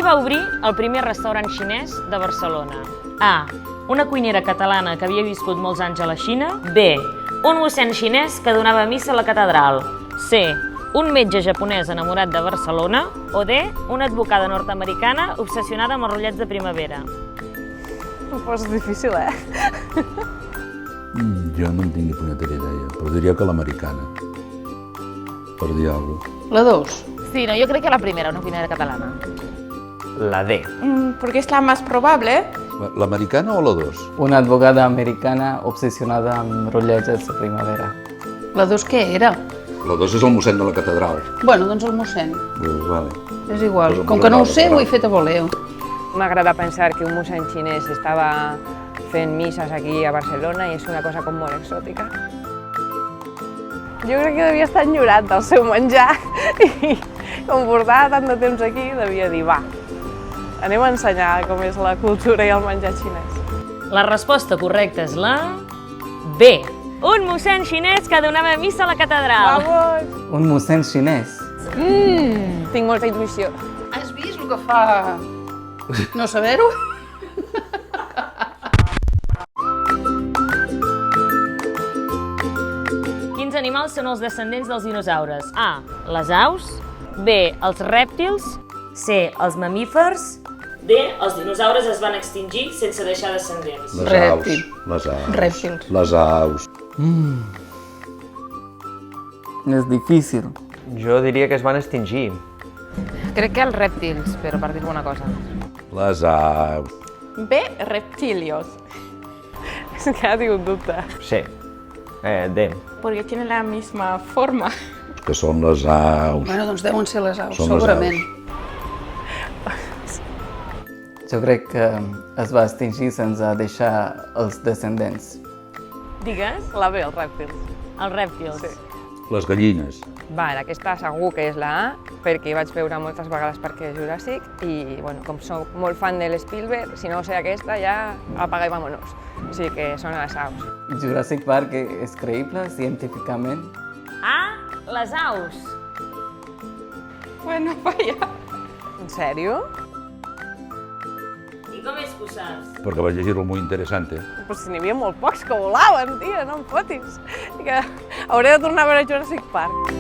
Qui va obrir el primer restaurant xinès de Barcelona? A. Una cuinera catalana que havia viscut molts anys a la Xina. B. Un mossèn xinès que donava missa a la catedral. C. Un metge japonès enamorat de Barcelona. O D. Una advocada nord-americana obsessionada amb els rotllets de primavera. Ho poses difícil, Jo no en tinc ni punyetera idea, però diria que l'americana. Per dir alguna cosa. La 2. Sí, no, yo creo que la primera, una cuinera catalana. La D. Porque es la más probable. L'americana o la 2? Una advogada americana obsessionada amb rotlletges de primavera. La 2 què era? La 2 és el mossèn de la catedral. Bueno, doncs el mossèn. Vale. És igual. Pues el Com que no ho mossèn de la sé, catedral. ho he fet a voler. M'agrada pensar que un mossèn xinès estava fent misses aquí a Barcelona i és una cosa com molt exòtica. Jo crec que devia estar enyorat del seu menjar i com portava tant de temps aquí devia dir, va, anem a ensenyar com és la cultura i el menjar xinès. La resposta correcta és la B. Un mossèn xinès que donava missa a la catedral. Vamos! Un mossèn xinès. Tinc molta intuïció. Has vist el que fa no saber-ho? Quins animals són els descendents dels dinosaures? A. Les aus. B. Els rèptils. C. Els mamífers. D. Els dinosaures es van extingir sense deixar descendents. Les Rèptil. aus. Les aus. Rèptils. Les aus. És difícil. Jo diria que es van extingir. Crec que els rèptils, però per dir alguna cosa. Les aus. B. Reptilios. És que ara tinc un dubte. Sí. D. Porque tienen la misma forma. Que són les aus. Bueno, doncs deuen ser les aus, Són les segurament. Jo crec que es va extingir sense deixar els descendents. Digues? La B, els rèptils. Els rèptils. Sí. Les gallines. Vale, aquesta segur que és la A, perquè vaig veure moltes vegades Parque Juràssic i, bueno, com soc molt fan de l'Spielberg, si no sé aquesta ja apaga i vámonos. O sigui que són les aus. Jurassic Park és creïble científicament? A. Les aus. Bueno, vaya. En sèrio? I com és que ho saps? Perquè vaig llegir-lo molt interessant. Però si n'hi havia molt pocs que volaven, tia, no em fotis. Que hauré de tornar a veure Jurassic Park.